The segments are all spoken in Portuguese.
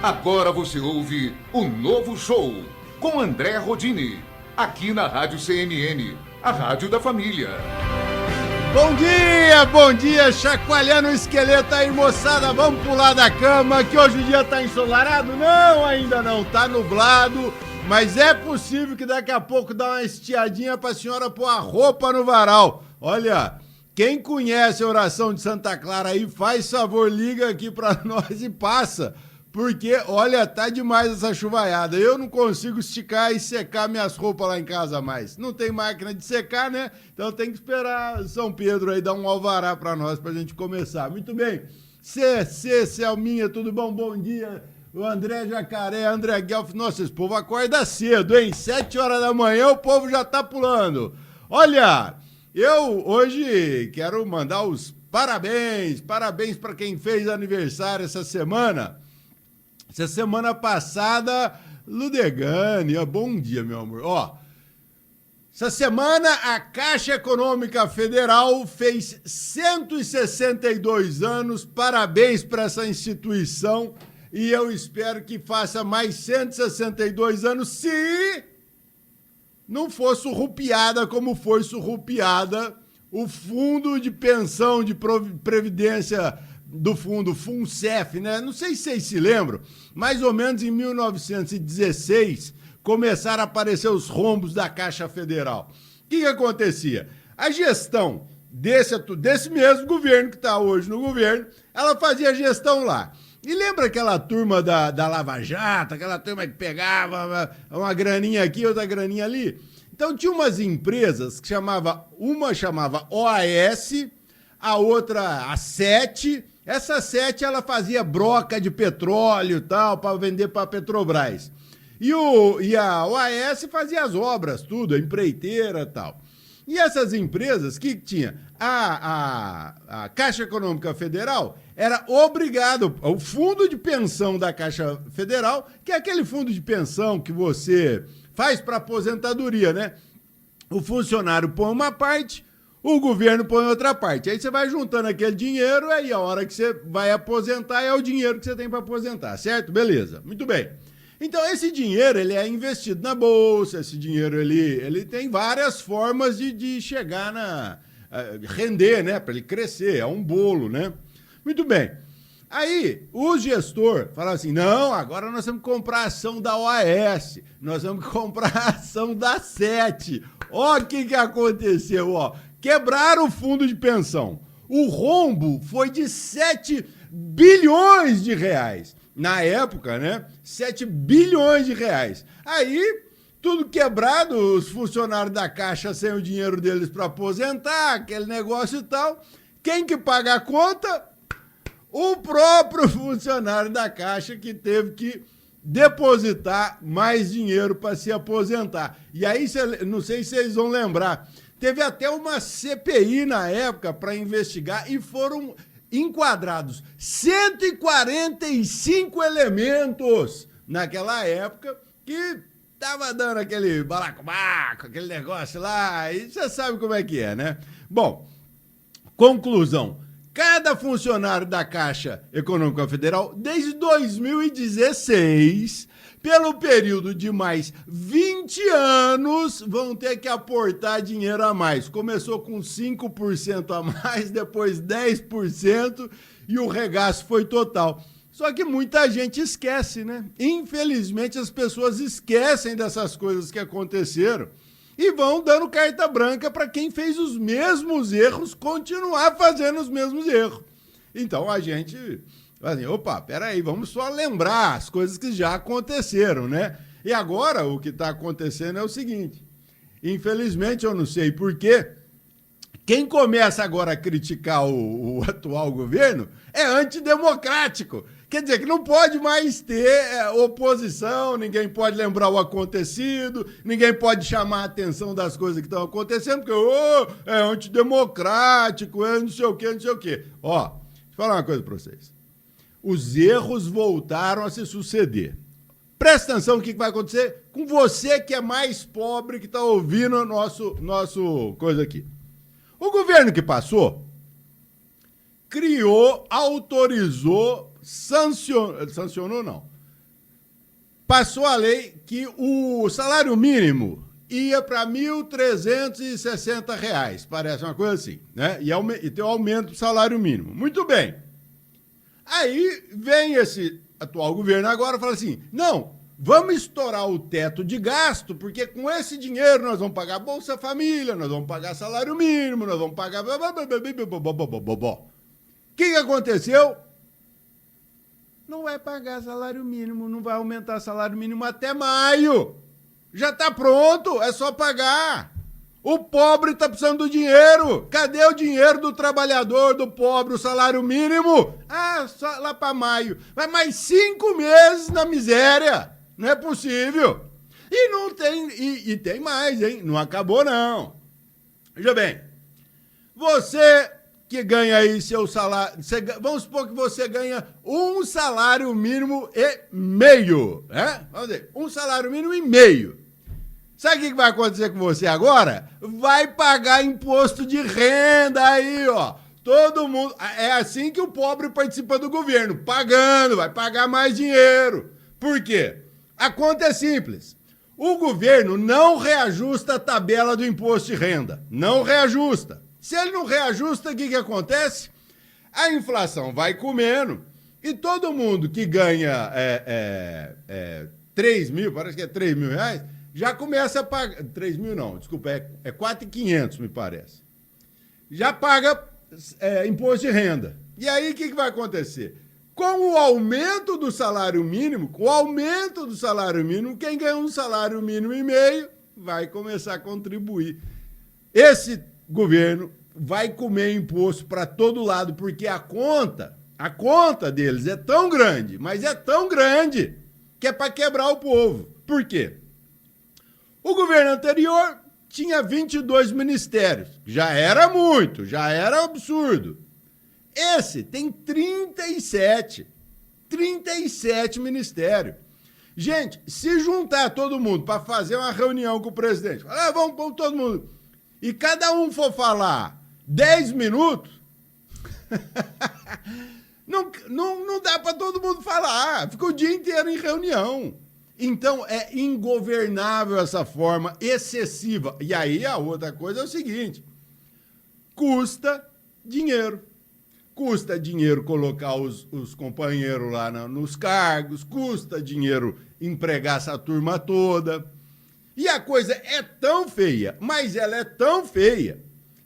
Agora você ouve o Novo Show com André Rodini, aqui na Rádio CNN, a rádio da família. Bom dia, chacoalhando o esqueleto aí, moçada, vamos pular da cama, que hoje o dia tá ensolarado? Não, ainda não, tá nublado, mas é possível que daqui a pouco dá uma estiadinha pra senhora pôr a roupa no varal. Olha, quem conhece a oração de Santa Clara aí, faz favor, liga aqui pra nós e passa. Porque, olha, tá demais essa chuvaiada. Eu não consigo esticar e secar minhas roupas lá em casa mais. Não tem máquina de secar, né? Então tem que esperar São Pedro aí dar um alvará pra nós, pra gente começar. Muito bem. Selminha, tudo bom? Bom dia. O André Jacaré, André Guelph. Nossa, esse povo acorda cedo, hein? 7 horas da manhã o povo já tá pulando. Olha, eu hoje quero mandar os parabéns. Parabéns pra quem fez aniversário essa semana. Essa semana passada, Ludegani, bom dia, meu amor. Ó, essa semana a Caixa Econômica Federal fez 162 anos, parabéns para essa instituição e eu espero que faça mais 162 anos se não for surrupiada como foi surrupiada o Fundo de Pensão de Previdência do fundo FUNCEF, né? Não sei se vocês se lembram, mais ou menos em 1916 começaram a aparecer os rombos da Caixa Federal. O que acontecia? A gestão desse mesmo governo que está hoje no governo, ela fazia a gestão lá. E lembra aquela turma da Lava Jato, aquela turma que pegava uma graninha aqui, outra graninha ali? Então tinha umas empresas que uma chamava OAS, a outra a 7. Essa 7 ela fazia broca de petróleo e tal, para vender para a Petrobras. E a OAS fazia as obras, tudo, a empreiteira e tal. E essas empresas, o que tinha? A Caixa Econômica Federal era obrigado, o fundo de pensão da Caixa Federal, que é aquele fundo de pensão que você faz para aposentadoria, né? O funcionário põe uma parte, o governo põe outra parte. Aí você vai juntando aquele dinheiro, aí a hora que você vai aposentar é o dinheiro que você tem para aposentar, certo? Beleza, muito bem. Então esse dinheiro, ele é investido na bolsa, esse dinheiro, ele tem várias formas de chegar render, né? Para ele crescer, é um bolo, né? Muito bem. Aí o gestor fala assim, não, agora nós temos que comprar a ação da OAS, nós temos que comprar a ação da 7. Ó o que aconteceu, ó. Quebraram o fundo de pensão. O rombo foi de 7 bilhões de reais. Na época, né? 7 bilhões de reais. Aí, tudo quebrado, os funcionários da Caixa sem o dinheiro deles para aposentar, aquele negócio e tal. Quem que paga a conta? O próprio funcionário da Caixa que teve que depositar mais dinheiro para se aposentar. E aí, não sei se vocês vão lembrar, teve até uma CPI na época para investigar e foram enquadrados 145 elementos naquela época que tava dando aquele balacobaco, aquele negócio lá, e você sabe como é que é, né? Bom, conclusão. Cada funcionário da Caixa Econômica Federal, desde 2016, pelo período de mais 20 anos, vão ter que aportar dinheiro a mais. Começou com 5% a mais, depois 10% e o regaço foi total. Só que muita gente esquece, né? Infelizmente as pessoas esquecem dessas coisas que aconteceram e vão dando carta branca para quem fez os mesmos erros continuar fazendo os mesmos erros. Então a gente... assim, opa, peraí, vamos só lembrar as coisas que já aconteceram, né? E agora o que está acontecendo é o seguinte, infelizmente eu não sei porquê, quem começa agora a criticar o atual governo é antidemocrático. Quer dizer que não pode mais ter oposição, ninguém pode lembrar o acontecido, ninguém pode chamar a atenção das coisas que estão acontecendo, porque é antidemocrático, é não sei o quê, não sei o quê. Ó, deixa eu falar uma coisa para vocês. Os erros voltaram a se suceder. Presta atenção no que vai acontecer com você que é mais pobre, que está ouvindo o nosso coisa aqui. O governo que passou criou, autorizou, sancionou não, passou a lei que o salário mínimo ia para R$ 1.360, parece uma coisa assim, né? E tem o aumento do salário mínimo. Muito bem. Aí vem esse atual governo agora e fala assim, não, vamos estourar o teto de gasto, porque com esse dinheiro nós vamos pagar Bolsa Família, nós vamos pagar salário mínimo, nós vamos pagar... O que aconteceu? Não vai pagar salário mínimo, não vai aumentar salário mínimo até maio. Já tá pronto, é só pagar. O pobre tá precisando do dinheiro. Cadê o dinheiro do trabalhador, do pobre, o salário mínimo? Ah, só lá para maio. Vai mais 5 meses na miséria. Não é possível. E não tem, e tem mais, hein? Não acabou, não. Veja bem, você que ganha aí seu salário, vamos supor que você ganha um salário mínimo e meio, né? Vamos dizer, um salário mínimo e meio. Sabe o que vai acontecer com você agora? Vai pagar imposto de renda aí, ó. Todo mundo... É assim que o pobre participa do governo, pagando, vai pagar mais dinheiro. Por quê? A conta é simples. O governo não reajusta a tabela do imposto de renda. Não reajusta. Se ele não reajusta, o que acontece? A inflação vai comendo e todo mundo que ganha 3 mil, parece que é 3 mil reais, já começa a pagar... 3 mil não, desculpa, é 4.500, me parece. Já paga imposto de renda. E aí, o que vai acontecer? Com o aumento do salário mínimo, quem ganha um salário mínimo e meio vai começar a contribuir. Esse governo vai comer imposto para todo lado, porque a conta deles é tão grande, mas é tão grande, que é para quebrar o povo. Por quê? O governo anterior tinha 22 ministérios. Já era muito, já era absurdo. Esse tem 37 ministérios. Gente, se juntar todo mundo para fazer uma reunião com o presidente, vamos todo mundo, e cada um for falar 10 minutos, não dá para todo mundo falar, fica o dia inteiro em reunião. Então, é ingovernável essa forma excessiva. E aí, a outra coisa é o seguinte, custa dinheiro. Custa dinheiro colocar os companheiros lá nos cargos, custa dinheiro empregar essa turma toda. E a coisa é tão feia, mas ela é tão feia,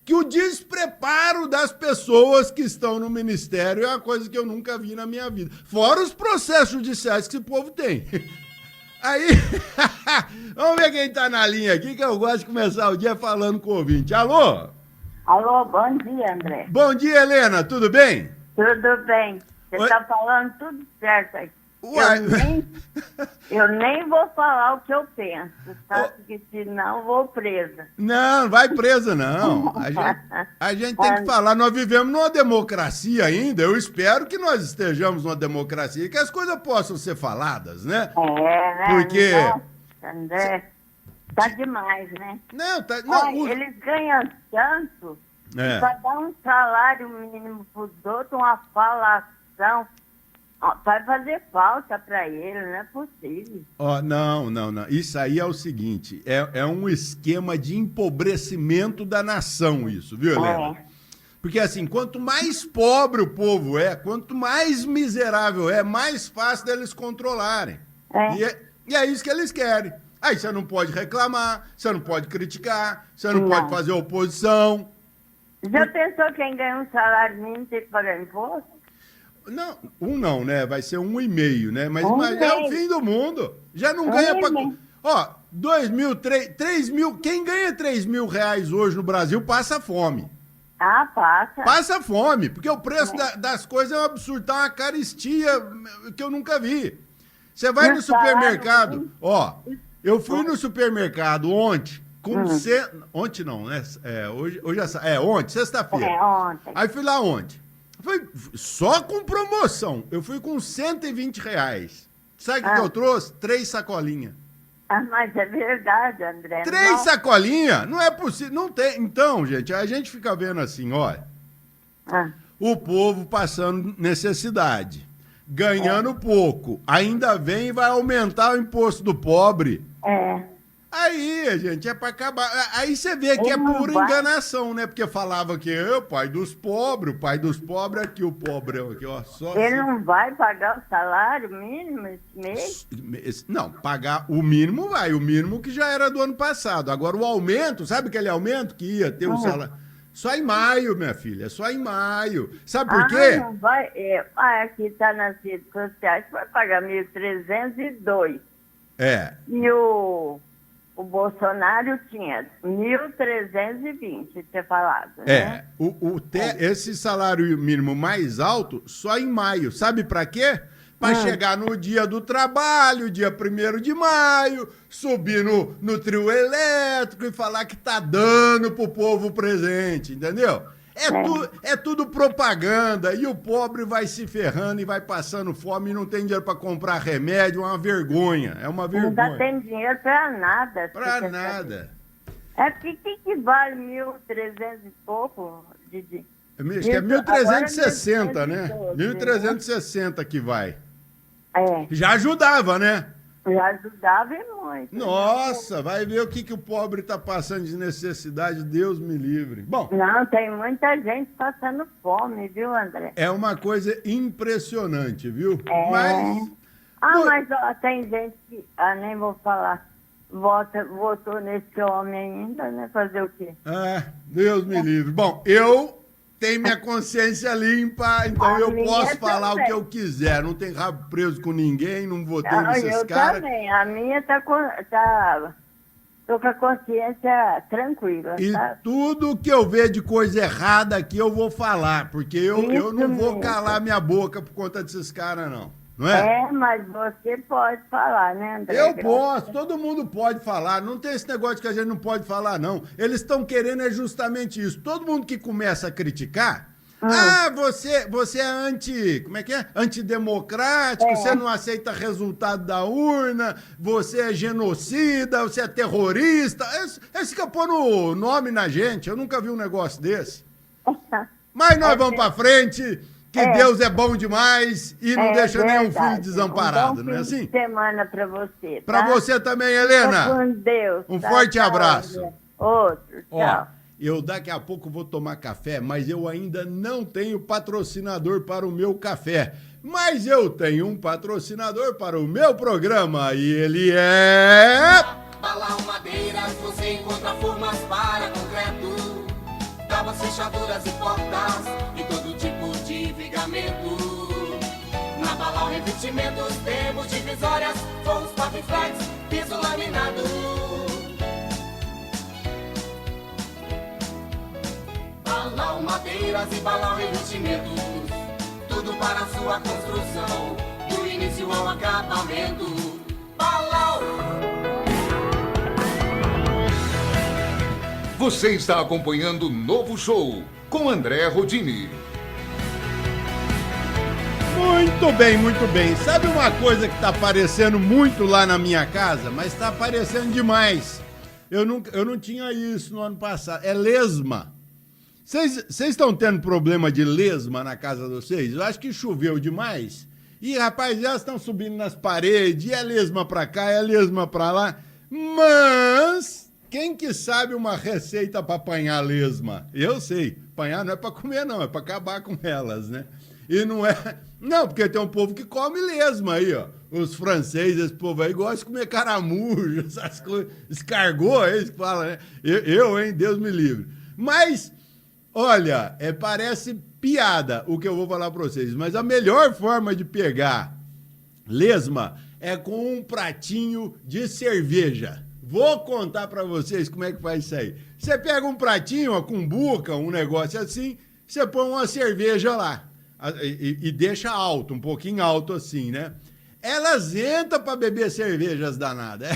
que o despreparo das pessoas que estão no ministério é uma coisa que eu nunca vi na minha vida. Fora os processos judiciais que esse povo tem. Aí, vamos ver quem tá na linha aqui, que eu gosto de começar o dia falando com o ouvinte. Alô? Alô, bom dia, André. Bom dia, Helena, tudo bem? Tudo bem. Você tá falando tudo certo aí. Eu nem vou falar o que eu penso, sabe? Porque senão eu vou presa. Não vai presa, não. A gente tem que falar. Nós vivemos numa democracia ainda. Eu espero que nós estejamos numa democracia e que as coisas possam ser faladas, né? Né? Porque... Nossa, André, tá demais, né? Não, tá... Eles ganham tanto para dar um salário mínimo pros outros, uma falação... Vai fazer falta para ele, não é possível. Não. Isso aí é o seguinte, é um esquema de empobrecimento da nação isso, viu, Helena? Porque assim, quanto mais pobre o povo é, quanto mais miserável é, mais fácil deles controlarem. E é isso que eles querem. Aí você não pode reclamar, você não pode criticar, você não pode fazer oposição. Já pensou quem ganha um salário mínimo tem que pagar imposto? Não, né? Vai ser 1,5, né? Mas é o fim do mundo. Já não ganha pra... 2 mil, 3 mil... Quem ganha 3 mil reais hoje no Brasil passa fome. Passa. Passa fome, porque o preço das coisas é um absurdo. Tá uma caristia que eu nunca vi. Você vai no supermercado... Eu fui no supermercado ontem, ontem não, né? Hoje ontem, sexta-feira. Ontem. Aí fui lá ontem. Foi só com promoção. Eu fui com R$120. Sabe o que eu trouxe? 3 sacolinhas. Mas é verdade, André. 3 sacolinhas? Não é possível. Não tem. Então, gente, a gente fica vendo assim, olha. O povo passando necessidade. ganhando pouco. Ainda vem e vai aumentar o imposto do pobre. Aí, gente, é pra acabar. Aí você vê que é pura enganação, né? Porque falava que o pai dos pobres aqui, o pobre aqui, ó. Só ele não vai pagar o salário mínimo esse mês? Não, pagar o mínimo vai, o mínimo que já era do ano passado. Agora o aumento, sabe aquele aumento que ia ter o salário? Só em maio, minha filha, só em maio. Sabe por quê? Não vai, aqui tá nas redes sociais, vai pagar 1.302. E o Bolsonaro tinha 1.320, tinha falado, né? Esse salário mínimo mais alto só em maio. Sabe pra quê? Pra chegar no dia do trabalho, dia 1º de maio, subir no trio elétrico e falar que tá dando pro povo presente, entendeu? É tudo propaganda e o pobre vai se ferrando e vai passando fome e não tem dinheiro pra comprar remédio, é uma vergonha, Não dá tem dinheiro pra nada. Pra nada. Que vale 1.300 e pouco, Didi? Acho que é 1.360, né? 1.360 que vai. Já ajudava, né? Já ajudava e muito. Nossa, vai ver o que o pobre tá passando de necessidade, Deus me livre. Bom. Não, tem muita gente passando fome, viu, André? É uma coisa impressionante, viu? Mas ó, tem gente que, nem vou falar, votou nesse homem ainda, né? Fazer o quê? Deus me livre. Bom, eu tenho minha consciência limpa, então eu posso falar o que eu quiser. Não tem rabo preso com ninguém, não votei nesses caras. Eu também, a minha tô com a consciência tranquila, e sabe? Tudo que eu ver de coisa errada aqui eu vou falar, porque eu não vou calar minha boca por conta desses caras, não. Não é? Mas você pode falar, né, André? Eu posso, todo mundo pode falar. Não tem esse negócio que a gente não pode falar, não. Eles estão querendo justamente isso. Todo mundo que começa a criticar, você é como é que é? Antidemocrático, você não aceita resultado da urna, você é genocida, você é terrorista. Esse fica pondo nome na gente. Eu nunca vi um negócio desse. Mas nós vamos pra frente. Que Deus é bom demais e não deixa nenhum filho desamparado, não é assim? Bom fim de semana pra você, tá? Pra você também, Helena. Fica com Deus. Um forte abraço. Outro, tchau. Eu daqui a pouco vou tomar café, mas eu ainda não tenho patrocinador para o meu café. Mas eu tenho um patrocinador para o meu programa e ele é... Balão Madeiras, você encontra formas para concreto, tábuas, fechaduras e portas e todo tipo de vigamento. Na Balão Revestimentos temos divisórias, forros, paviflex, piso laminado. Balão Madeiras e Balão Revestimentos, tudo para a sua construção, do início ao acabamento. Balão. Você está acompanhando o Novo Show com André Rodini. Muito bem, muito bem. Sabe uma coisa que está aparecendo muito lá na minha casa, mas está aparecendo demais. Eu não tinha isso no ano passado. É lesma. Vocês estão tendo problema de lesma na casa de vocês? Eu acho que choveu demais. E, rapaz, elas estão subindo nas paredes, e é lesma pra cá, é lesma pra lá. Mas quem que sabe uma receita pra apanhar lesma? Eu sei. Apanhar não é pra comer, não. É pra acabar com elas, né? E não é... Não, porque tem um povo que come lesma aí, ó. Os franceses, esse povo aí, gostam de comer caramujo, essas coisas. Escargot, é isso que fala, né? Hein? Deus me livre. Mas... Olha, parece piada o que eu vou falar para vocês, mas a melhor forma de pegar lesma é com um pratinho de cerveja. Vou contar para vocês como é que faz isso aí. Você pega um pratinho, uma cumbuca, um negócio assim, você põe uma cerveja lá e deixa alto, um pouquinho alto assim, né? Elas entram para beber cervejas danadas.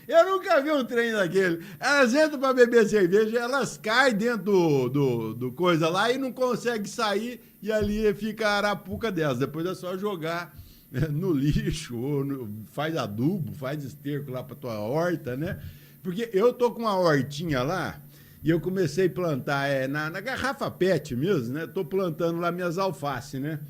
Eu nunca vi um trem daquele. Elas entram pra beber cerveja, elas caem dentro do coisa lá e não conseguem sair e ali fica a arapuca delas. Depois é só jogar no lixo, ou faz adubo, faz esterco lá pra tua horta, né? Porque eu tô com uma hortinha lá e eu comecei a plantar na garrafa PET mesmo, né? Tô plantando lá minhas alfaces, né?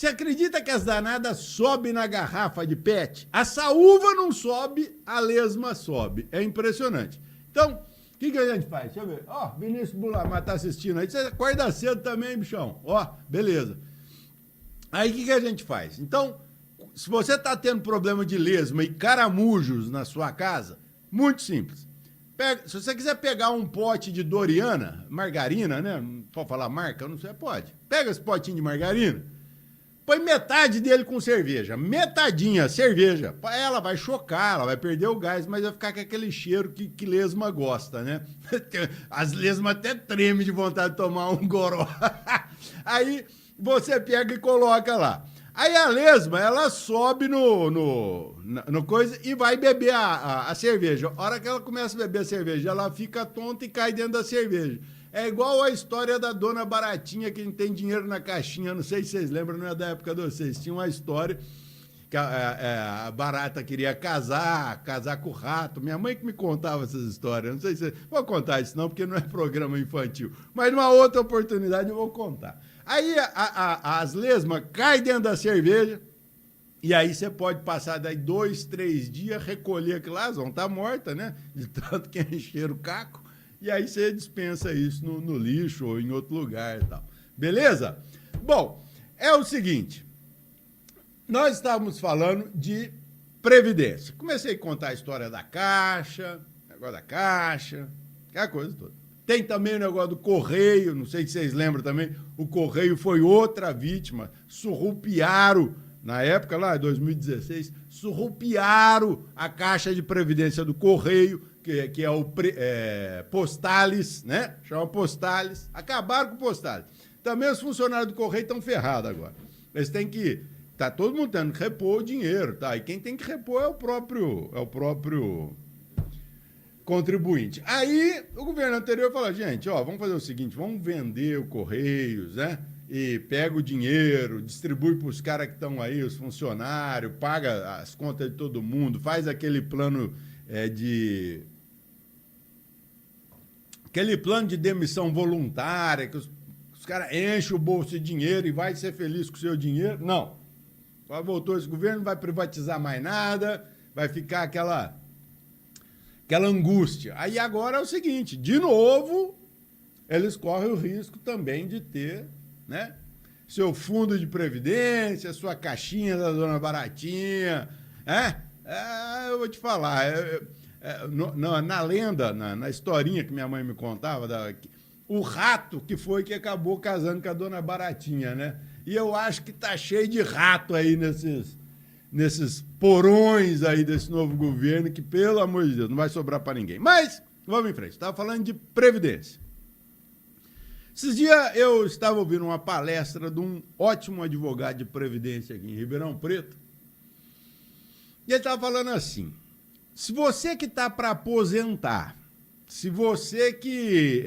Você acredita que as danadas sobem na garrafa de PET? A saúva não sobe, a lesma sobe. É impressionante. Então, o que a gente faz? Deixa eu ver. Ó, Vinícius Bulamar tá assistindo aí. Você acorda cedo também, bichão. Ó, beleza. Aí, o que a gente faz? Então, se você tá tendo problema de lesma e caramujos na sua casa, muito simples. Se você quiser pegar um pote de Doriana, margarina, né? Não pode falar marca? Não sei, pode. Pega esse potinho de margarina, põe metade dele com cerveja, metadinha cerveja. Ela vai chocar, ela vai perder o gás, mas vai ficar com aquele cheiro que lesma gosta, né? As lesmas até tremem de vontade de tomar um goró. Aí você pega e coloca lá. Aí a lesma, ela sobe no coisa e vai beber a cerveja. A hora que ela começa a beber a cerveja, ela fica tonta e cai dentro da cerveja. É igual a história da dona Baratinha, que não tem dinheiro na caixinha. Não sei se vocês lembram, não é da época de vocês. Tinha uma história que a Barata queria casar com o rato. Minha mãe que me contava essas histórias. Não sei se... Vou contar isso não, porque não é programa infantil. Mas numa outra oportunidade eu vou contar. Aí as lesmas caem dentro da cerveja, e aí você pode passar daí 2, 3 dias, recolher aquilo lá, elas vão estar mortas, né? De tanto que encheram o caco. E aí você dispensa isso no lixo ou em outro lugar e tal. Beleza? Bom, é o seguinte. Nós estávamos falando de previdência. Comecei a contar a história da Caixa, negócio da Caixa, aquela coisa toda. Tem também o negócio do Correio, não sei se vocês lembram também, o Correio foi outra vítima, surrupiaram, na época lá, 2016, surrupiaram a Caixa de Previdência do Correio, que é o Postales, né? Chama Postales. Acabaram com o Postales. Também os funcionários do Correio estão ferrados agora. Eles têm que... Tá todo mundo tendo que repor o dinheiro, tá? E quem tem que repor é o próprio contribuinte. Aí o governo anterior falou, gente, ó, vamos fazer o seguinte, vamos vender o Correios, né? E pega o dinheiro, distribui para os caras que estão aí, os funcionários, paga as contas de todo mundo, faz aquele plano de demissão voluntária, que os caras enchem o bolso de dinheiro e vai ser feliz com o seu dinheiro. Não. Agora voltou esse governo, não vai privatizar mais nada, vai ficar aquela angústia. Aí agora é o seguinte, de novo, eles correm o risco também de ter, né, seu fundo de previdência, sua caixinha da dona Baratinha, eu vou te falar, na lenda, na historinha que minha mãe me contava, o rato que foi que acabou casando com a dona Baratinha, né? E eu acho que tá cheio de rato aí nesses porões aí desse novo governo, que, pelo amor de Deus, não vai sobrar para ninguém. Mas, vamos em frente, estava falando de previdência. Esses dias eu estava ouvindo uma palestra de um ótimo advogado de previdência aqui em Ribeirão Preto, e ele estava falando assim, se você que está para aposentar, se você que,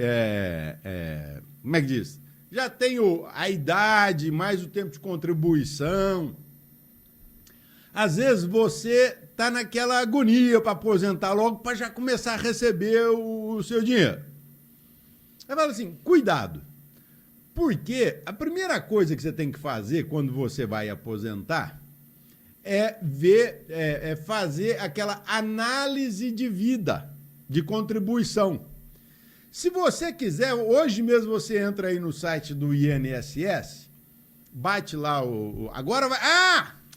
como é que diz, já tem a idade, mais o tempo de contribuição, às vezes você está naquela agonia para aposentar logo, para já começar a receber o seu dinheiro. Eu falo assim, cuidado, porque a primeira coisa que você tem que fazer quando você vai aposentar é fazer aquela análise de vida, de contribuição. Se você quiser, hoje mesmo você entra aí no site do INSS, bate lá agora vai...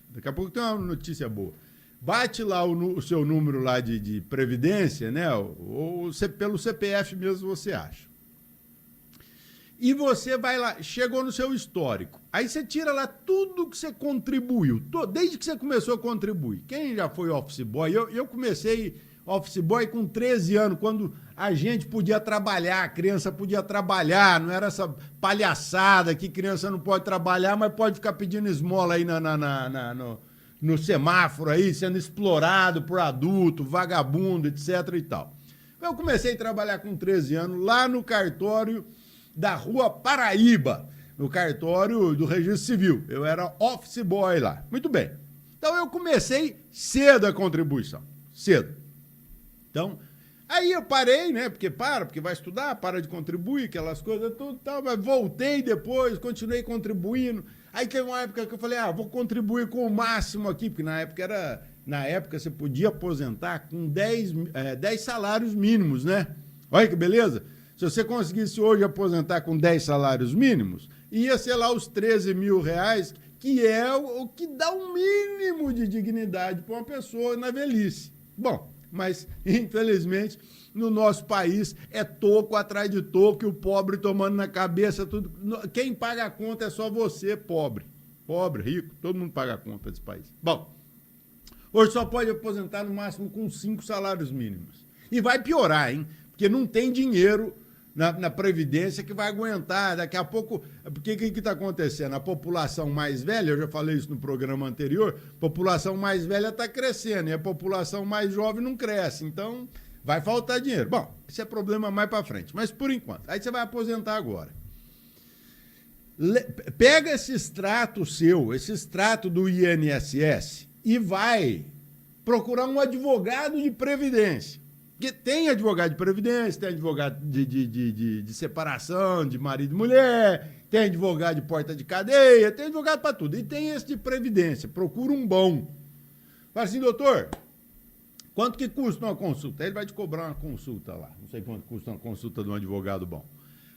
Daqui a pouco tem uma notícia boa. Bate lá o seu número lá de previdência, né? Ou pelo CPF mesmo você acha. E você vai lá, chegou no seu histórico. Aí você tira lá tudo que você contribuiu, desde que você começou a contribuir. Quem já foi office boy? Eu comecei office boy com 13 anos, quando a gente podia trabalhar, a criança podia trabalhar, não era essa palhaçada que criança não pode trabalhar, mas pode ficar pedindo esmola aí no semáforo aí, sendo explorado por adulto, vagabundo, etc e tal. Eu comecei a trabalhar com 13 anos lá no cartório da Rua Paraíba, no cartório do Registro Civil. Eu era office boy lá. Muito bem. Então eu comecei cedo a contribuição, cedo. Então, aí eu parei, né? Porque vai estudar, para de contribuir, aquelas coisas tudo e tal, mas voltei depois, continuei contribuindo. Aí teve uma época que eu falei, vou contribuir com o máximo aqui, porque na época você podia aposentar com 10 salários mínimos, né? Olha que beleza. Se você conseguisse hoje aposentar com 10 salários mínimos, ia ser lá os 13 mil reais, que é o que dá um mínimo de dignidade para uma pessoa na velhice. Bom, mas infelizmente no nosso país é toco atrás de toco, e o pobre tomando na cabeça tudo. Quem paga a conta é só você, pobre. Pobre, rico, todo mundo paga a conta desse país. Bom, hoje só pode aposentar no máximo com 5 salários mínimos. E vai piorar, hein? Porque não tem dinheiro na Previdência que vai aguentar. Daqui a pouco, porque o que está acontecendo? A população mais velha, eu já falei isso no programa anterior, a população mais velha está crescendo e a população mais jovem não cresce. Então, vai faltar dinheiro. Bom, esse é problema mais para frente, mas por enquanto. Aí você vai aposentar agora. Pega esse extrato seu, esse extrato do INSS e vai procurar um advogado de previdência. Porque tem advogado de previdência, tem advogado de separação, de marido e mulher, tem advogado de porta de cadeia, tem advogado para tudo. E tem esse de previdência. Procura um bom. Fala assim, doutor, quanto que custa uma consulta? Aí ele vai te cobrar uma consulta lá. Não sei quanto custa uma consulta de um advogado bom.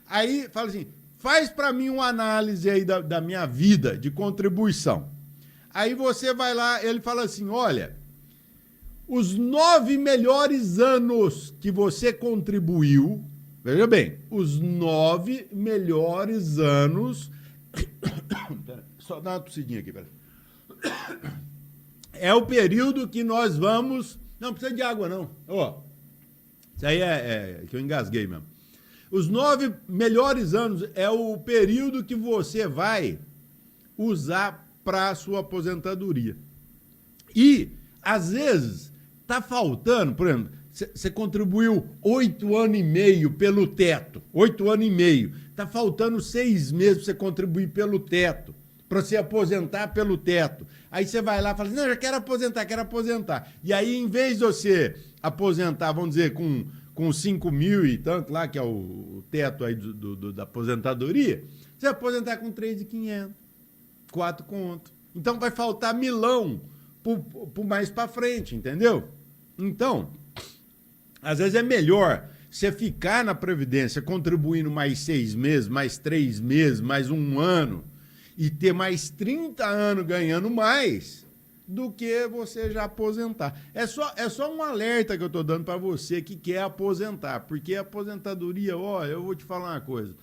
Aí fala assim, faz para mim uma análise aí da minha vida de contribuição. Aí você vai lá, ele fala assim, olha, os 9 melhores anos que você contribuiu, veja bem, os 9 melhores anos... Só dá uma tossidinha aqui, peraí. É o período que nós vamos... Não precisa de água, não. Isso aí é que eu engasguei mesmo. Os 9 melhores anos é o período que você vai usar para a sua aposentadoria. E, às vezes... Tá faltando, por exemplo, você contribuiu 8 anos e meio pelo teto, 8 anos e meio. Tá faltando 6 meses para você contribuir pelo teto, para você aposentar pelo teto. Aí você vai lá e fala assim, não, eu já quero aposentar. E aí, em vez de você aposentar, vamos dizer, com 5 mil e tanto lá, que é o teto aí da aposentadoria, você vai aposentar com 3.500, 4 conto. Então vai faltar milão por mais para frente, entendeu? Então, às vezes é melhor você ficar na Previdência contribuindo mais 6 meses, mais 3 meses, mais 1 ano e ter mais 30 anos ganhando mais do que você já aposentar. É só um alerta que eu estou dando para você que quer aposentar, porque a aposentadoria, olha, eu vou te falar uma coisa.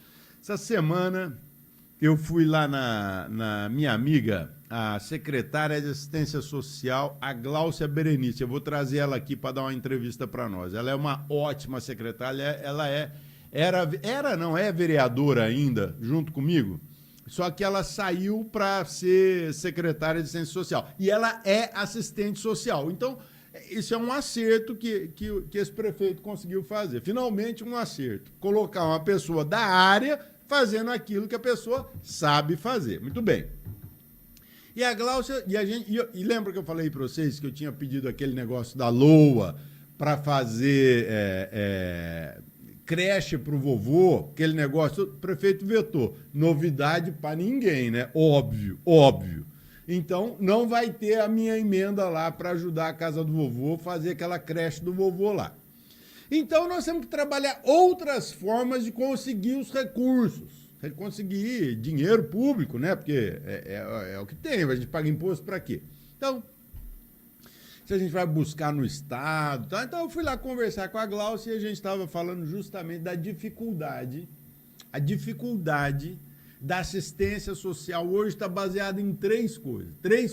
Essa semana eu fui lá na minha amiga, a secretária de Assistência Social, a Gláucia Berenice. Eu vou trazer ela aqui para dar uma entrevista para nós. Ela é uma ótima secretária, ela é vereadora ainda, junto comigo, só que ela saiu para ser secretária de Assistência Social. E ela é assistente social. Então, isso é um acerto que esse prefeito conseguiu fazer. Finalmente, um acerto. Colocar uma pessoa da área fazendo aquilo que a pessoa sabe fazer. Muito bem. E a Gláucia, e lembra que eu falei para vocês que eu tinha pedido aquele negócio da LOA para fazer creche para o vovô, aquele negócio, o prefeito vetou. Novidade para ninguém, né? Óbvio. Então, não vai ter a minha emenda lá para ajudar a casa do vovô a fazer aquela creche do vovô lá. Então, nós temos que trabalhar outras formas de conseguir os recursos, conseguir dinheiro público, né? Porque é o que tem, a gente paga imposto para quê? Então, se a gente vai buscar no Estado, tá? Então eu fui lá conversar com a Gláucia e a gente estava falando justamente da dificuldade, a dificuldade da assistência social hoje está baseada em 3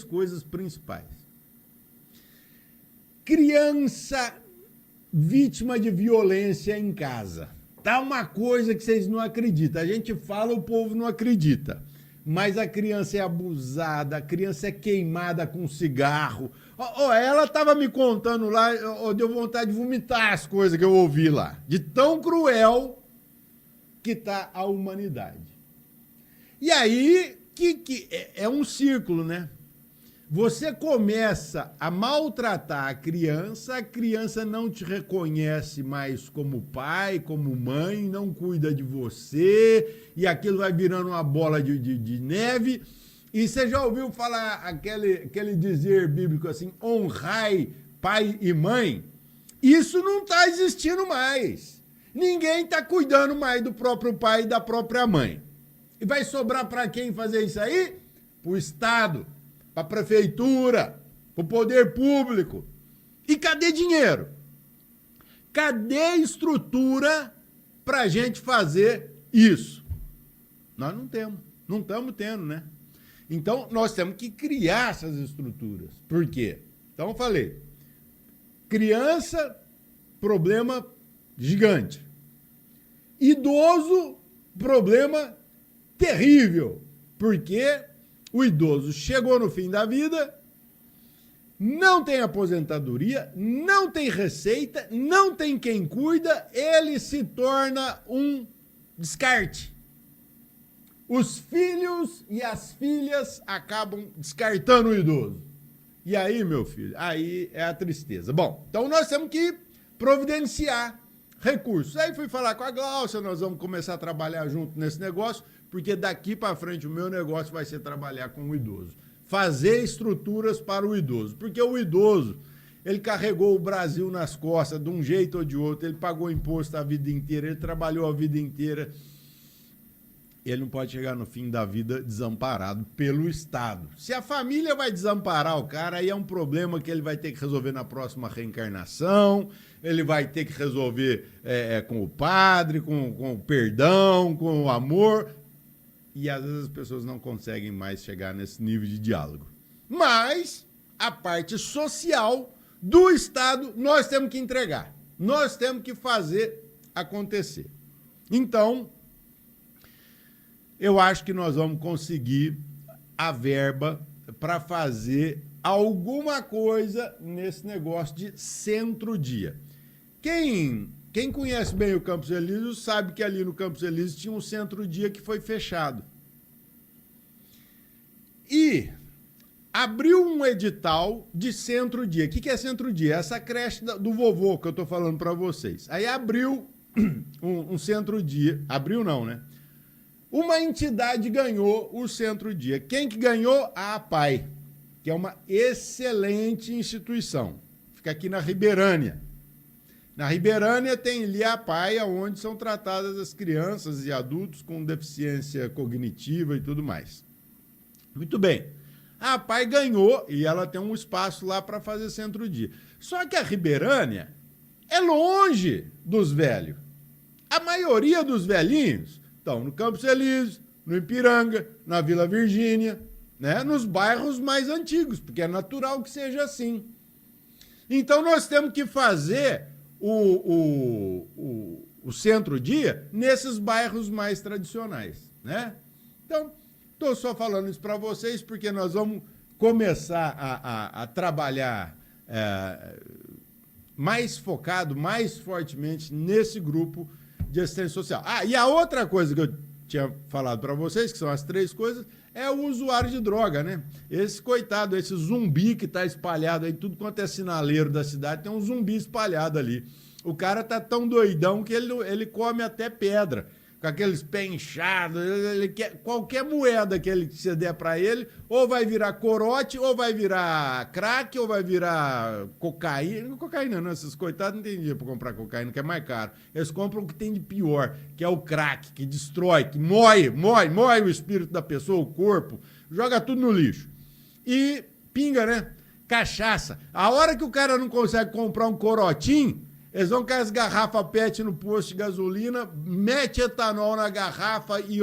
coisas principais. Criança vítima de violência em casa. Tá uma coisa que vocês não acreditam. A gente fala, o povo não acredita. Mas a criança é abusada, a criança é queimada com cigarro. Ela estava me contando lá, deu vontade de vomitar as coisas que eu ouvi lá. De tão cruel que está a humanidade. E aí, que é um círculo, né? Você começa a maltratar a criança não te reconhece mais como pai, como mãe, não cuida de você, e aquilo vai virando uma bola de neve, E você já ouviu falar aquele dizer bíblico assim, honrai pai e mãe? Isso não está existindo mais. Ninguém está cuidando mais do próprio pai e da própria mãe. E vai sobrar para quem fazer isso aí? Para o Estado, para a prefeitura, para o poder público. E cadê dinheiro? Cadê estrutura para a gente fazer isso? Nós não temos. Não estamos tendo, né? Então, nós temos que criar essas estruturas. Por quê? Então, eu falei, criança, problema gigante. Idoso, problema terrível. Porque o idoso chegou no fim da vida, não tem aposentadoria, não tem receita, não tem quem cuida, ele se torna um descarte. Os filhos e as filhas acabam descartando o idoso. E aí, meu filho, aí é a tristeza. Bom, então nós temos que providenciar recursos. Aí fui falar com a Gláucia, nós vamos começar a trabalhar junto nesse negócio, porque daqui para frente o meu negócio vai ser trabalhar com o idoso. Fazer estruturas para o idoso. Porque o idoso, ele carregou o Brasil nas costas de um jeito ou de outro, ele pagou imposto a vida inteira, ele trabalhou a vida inteira. Ele não pode chegar no fim da vida desamparado pelo Estado. Se a família vai desamparar o cara, aí é um problema que ele vai ter que resolver na próxima reencarnação, ele vai ter que resolver com o padre, com o perdão, com o amor. E às vezes as pessoas não conseguem mais chegar nesse nível de diálogo. Mas a parte social do Estado nós temos que entregar. Nós temos que fazer acontecer. Então, eu acho que nós vamos conseguir a verba para fazer alguma coisa nesse negócio de centro-dia. Quem conhece bem o Campos Elíseos sabe que ali no Campos Elíseos tinha um centro-dia que foi fechado. E abriu um edital de centro-dia. O que é centro-dia? Essa creche do vovô que eu estou falando para vocês. Aí abriu um centro-dia. Abriu não, né? Uma entidade ganhou o centro-dia. Quem que ganhou? A APAI, que é uma excelente instituição. Fica aqui na Ribeirânia. Na Ribeirânia tem ali a APAI, onde são tratadas as crianças e adultos com deficiência cognitiva e tudo mais. Muito bem. A APAI ganhou e ela tem um espaço lá para fazer centro-dia. Só que a Ribeirânia é longe dos velhos. A maioria dos velhinhos estão no Campos Elíseos, no Ipiranga, na Vila Virgínia, né? Nos bairros mais antigos, porque é natural que seja assim. Então nós temos que fazer o centro-dia nesses bairros mais tradicionais, né? Então, estou só falando isso para vocês porque nós vamos começar a trabalhar mais focado, mais fortemente nesse grupo de assistência social. Ah, e a outra coisa que eu tinha falado para vocês, que são as 3 coisas, é o usuário de droga, né? Esse coitado, esse zumbi que tá espalhado aí, tudo quanto é sinaleiro da cidade, tem um zumbi espalhado ali. O cara tá tão doidão que ele come até pedra, com aqueles pés inchados, ele quer, qualquer moeda que você der para ele, ou vai virar corote, ou vai virar crack, ou vai virar cocaína. Cocaína não, esses coitados não tem dinheiro para comprar cocaína, que é mais caro. Eles compram o que tem de pior, que é o crack, que destrói, que moe o espírito da pessoa, o corpo, joga tudo no lixo. E pinga, né? Cachaça. A hora que o cara não consegue comprar um corotinho, eles vão com as garrafas PET no posto de gasolina, mete etanol na garrafa e,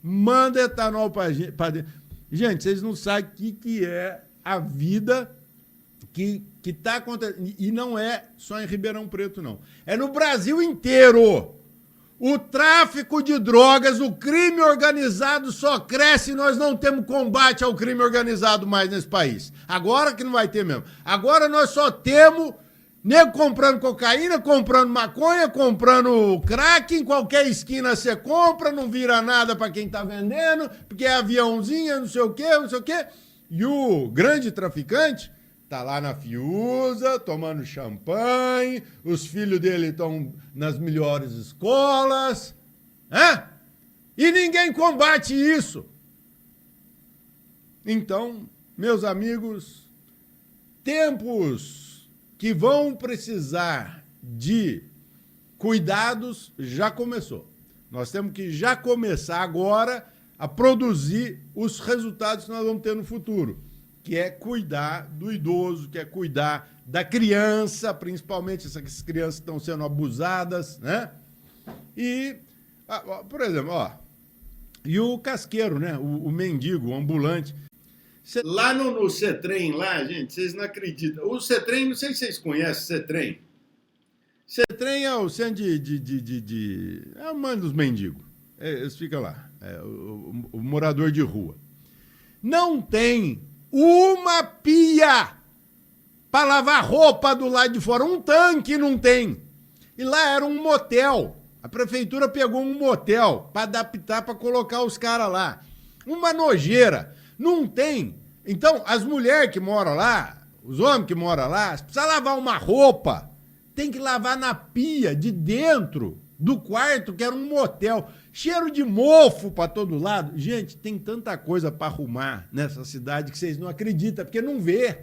manda etanol pra dentro. Gente, vocês não sabem o que é a vida que tá acontecendo. E não é só em Ribeirão Preto, não. É no Brasil inteiro. O tráfico de drogas, o crime organizado só cresce e nós não temos combate ao crime organizado mais nesse país. Agora que não vai ter mesmo. Agora nós só temos nego comprando cocaína, comprando maconha, comprando crack, em qualquer esquina você compra, não vira nada pra quem tá vendendo, porque é aviãozinho, não sei o quê. E o grande traficante tá lá na Fiuza, tomando champanhe, os filhos dele estão nas melhores escolas, e ninguém combate isso. Então, meus amigos, tempos que vão precisar de cuidados já começou. Nós temos que já começar agora a produzir os resultados que nós vamos ter no futuro, que é cuidar do idoso, que é cuidar da criança, principalmente essas crianças que estão sendo abusadas, né? E, por exemplo, e o casqueiro, né? O mendigo, o ambulante. Lá no CETREM, lá, gente, vocês não acreditam. O CETREM, não sei se vocês conhecem o CETREM. CETREM é o centro é o mãe dos mendigos. Eles ficam lá, o morador de rua. Não tem uma pia para lavar roupa do lado de fora. Um tanque não tem. E lá era um motel. A prefeitura pegou um motel para adaptar, para colocar os caras lá. Uma nojeira. Não tem. Então, as mulheres que moram lá, os homens que moram lá, precisa lavar uma roupa, tem que lavar na pia de dentro do quarto, que era um motel. Cheiro de mofo para todo lado. Gente, tem tanta coisa para arrumar nessa cidade que vocês não acreditam, porque não vê.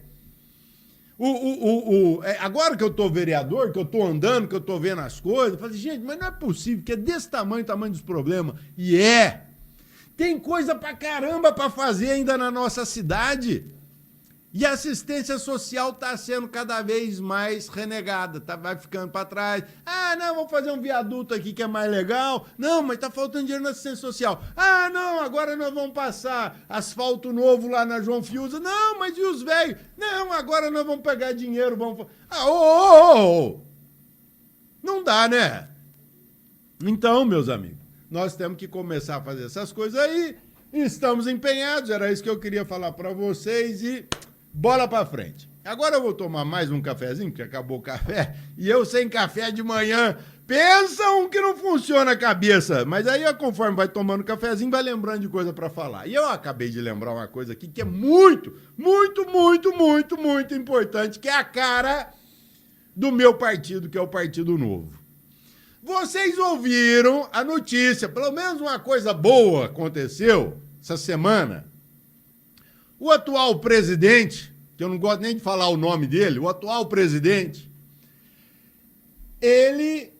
Agora que eu tô vereador, que eu tô andando, que eu tô vendo as coisas, eu falo assim, gente, mas não é possível, que é desse tamanho, o tamanho dos problemas. E tem coisa pra caramba pra fazer ainda na nossa cidade. E a assistência social tá sendo cada vez mais renegada, vai ficando pra trás. Ah, não, vamos fazer um viaduto aqui que é mais legal. Não, mas tá faltando dinheiro na assistência social. Ah, não, agora nós vamos passar asfalto novo lá na João Fiuza. Não, mas e os velhos? Não, agora nós vamos pegar dinheiro, vamos... Não dá, né? Então, meus amigos, nós temos que começar a fazer essas coisas aí. Estamos empenhados, era isso que eu queria falar pra vocês e... bola pra frente. Agora eu vou tomar mais um cafezinho, porque acabou o café, e eu sem café de manhã, pensam que não funciona a cabeça. Mas aí, conforme vai tomando cafezinho, vai lembrando de coisa pra falar. E eu acabei de lembrar uma coisa aqui que é muito, muito, muito, muito, muito importante, que é a cara do meu partido, que é o Partido Novo. Vocês ouviram a notícia, pelo menos uma coisa boa aconteceu essa semana. O atual presidente, que eu não gosto nem de falar o nome dele, o atual presidente, ele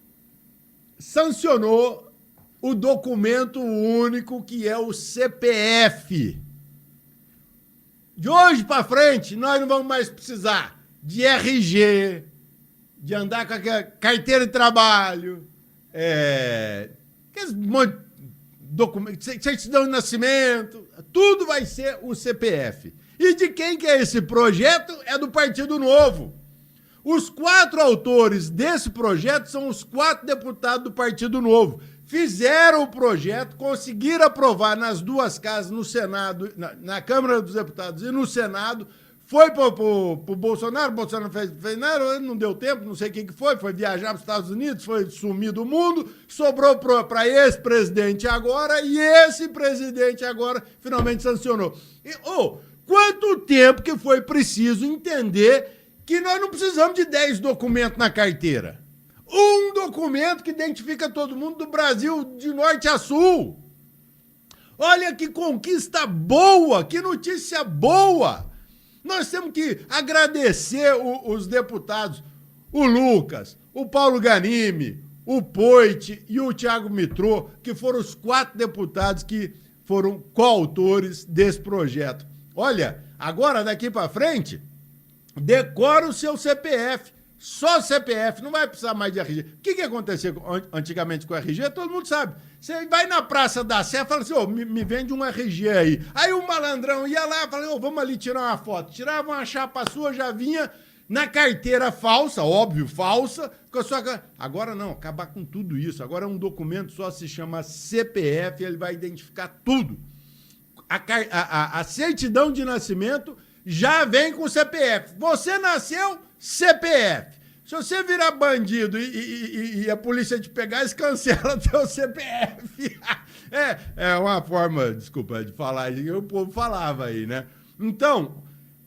sancionou o documento único que é o CPF. De hoje para frente, nós não vamos mais precisar de RG, de andar com a carteira de trabalho, certidão de nascimento, tudo vai ser o CPF. E de quem que é esse projeto? É do Partido Novo. Os 4 autores desse projeto são os 4 deputados do Partido Novo. Fizeram o projeto, conseguiram aprovar nas 2 casas, no Senado, na Câmara dos Deputados e no Senado. Foi pro Bolsonaro, o Bolsonaro fez nada, não deu tempo, não sei o que foi viajar para os Estados Unidos, foi sumir do mundo, sobrou para esse presidente agora, e esse presidente agora finalmente sancionou. Quanto tempo que foi preciso entender que nós não precisamos de 10 documentos na carteira? Um documento que identifica todo mundo do Brasil de norte a sul. Olha que conquista boa, que notícia boa. Nós temos que agradecer os deputados, o Lucas, o Paulo Ganimi, o Poit e o Thiago Mitrô, que foram os 4 deputados que foram coautores desse projeto. Olha, agora daqui para frente, decora o seu CPF, só CPF, não vai precisar mais de RG. O que acontecia antigamente com o RG? Todo mundo sabe. Você vai na Praça da Sé e fala assim, me vende um RG aí. Aí o malandrão ia lá e fala, vamos ali tirar uma foto. Tirava uma chapa sua, já vinha na carteira falsa, óbvio, falsa. Com a sua... Agora não, acabar com tudo isso. Agora um documento só se chama CPF, ele vai identificar tudo. A certidão de nascimento já vem com o CPF. Você nasceu, CPF. Se você virar bandido e a polícia te pegar, eles cancelam teu CPF. É uma forma, desculpa, de falar, o povo falava aí, né? Então,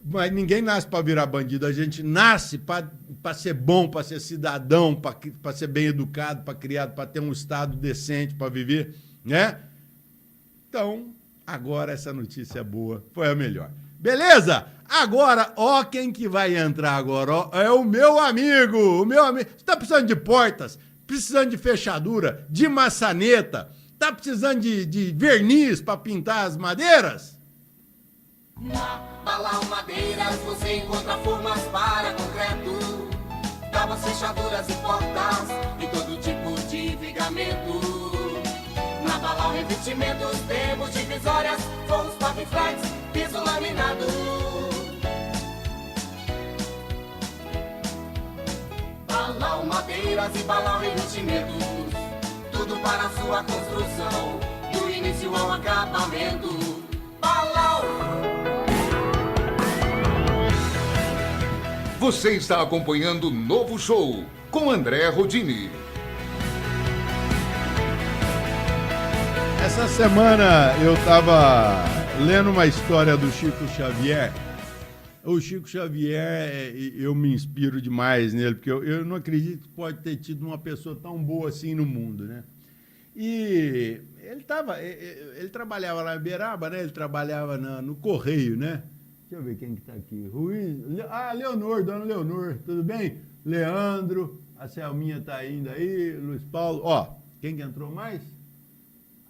mas ninguém nasce para virar bandido, a gente nasce para ser bom, para ser cidadão, para ser bem educado, para criado, para ter um estado decente, para viver, né? Então, Agora essa notícia boa foi a melhor. Beleza? Agora, ó quem que vai entrar agora, ó, é o meu amigo, Você tá precisando de portas, precisando de fechadura, de maçaneta, tá precisando de verniz para pintar as madeiras? Na Balau Madeiras você encontra formas para concreto, tábuas, fechaduras e portas e todo tipo de vigamento. Na Balau Revestimentos temos divisórias, forros, pavifletes, piso laminado. Balau Madeiras e Balau Revestimentos, tudo para a sua construção, do início ao acabamento. Balau! Você está acompanhando o Novo Show com André Rodini. Essa semana eu estava lendo uma história do Chico Xavier. O Chico Xavier, eu me inspiro demais nele, porque eu não acredito que pode ter tido uma pessoa tão boa assim no mundo, né? E ele trabalhava lá em Uberaba, né? Ele trabalhava no Correio, né? Deixa eu ver quem que tá aqui. Leonor, dona Leonor, tudo bem? Leandro, a Selminha tá indo aí, Luiz Paulo. Ó, quem que entrou mais?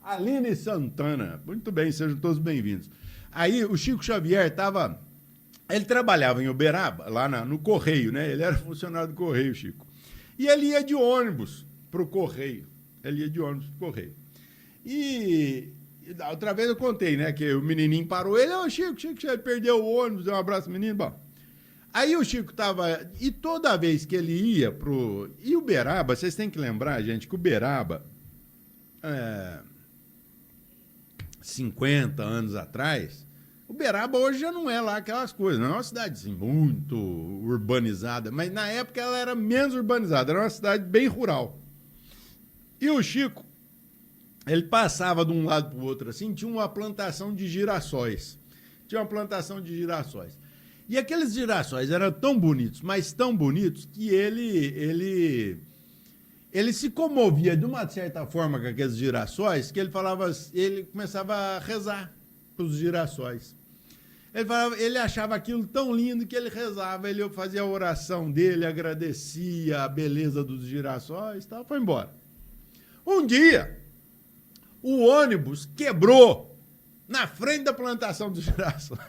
Aline Santana. Muito bem, sejam todos bem-vindos. Aí o Chico Xavier ele trabalhava em Uberaba, lá no Correio, né? Ele era funcionário do Correio, Chico. E ele ia de ônibus pro Correio. E outra vez eu contei, né? Que o menininho parou ele. Ô, Chico, já perdeu o ônibus, deu um abraço, menino. Bom, aí o Chico tava... E toda vez que ele ia pro... E Uberaba, vocês têm que lembrar, gente, que Uberaba... 50 anos atrás... Uberaba hoje já não é lá aquelas coisas, não é uma cidade assim, muito urbanizada, mas na época ela era menos urbanizada, era uma cidade bem rural. E o Chico, ele passava de um lado para o outro assim, tinha uma plantação de girassóis. E aqueles girassóis eram tão bonitos, mas tão bonitos, que ele se comovia de uma certa forma com aqueles girassóis, que ele começava a rezar para os girassóis. Ele achava aquilo tão lindo que ele rezava, ele fazia a oração dele, agradecia a beleza dos girassóis e tal, foi embora. Um dia, o ônibus quebrou na frente da plantação dos girassóis.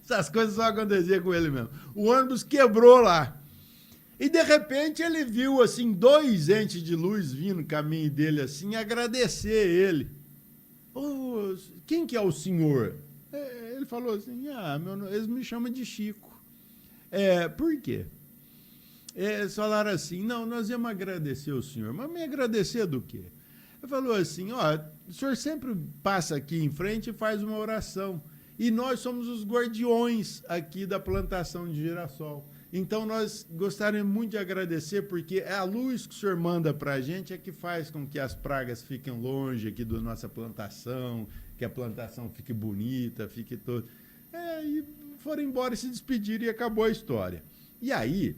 Essas coisas só aconteciam com ele mesmo. O ônibus quebrou lá. E, de repente, ele viu, assim, 2 entes de luz vindo no caminho dele, assim, agradecer ele. Oh, quem que é o senhor? Ele falou assim, eles me chamam de Chico. Por quê? Eles falaram assim, não, nós íamos agradecer o senhor. Mas me agradecer do quê? Ele falou assim, o senhor sempre passa aqui em frente e faz uma oração. E nós somos os guardiões aqui da plantação de girassol. Então, nós gostaríamos muito de agradecer, porque a luz que o senhor manda para a gente é que faz com que as pragas fiquem longe aqui da nossa plantação, que a plantação fique bonita, fique todo... E foram embora e se despediram e acabou a história. E aí,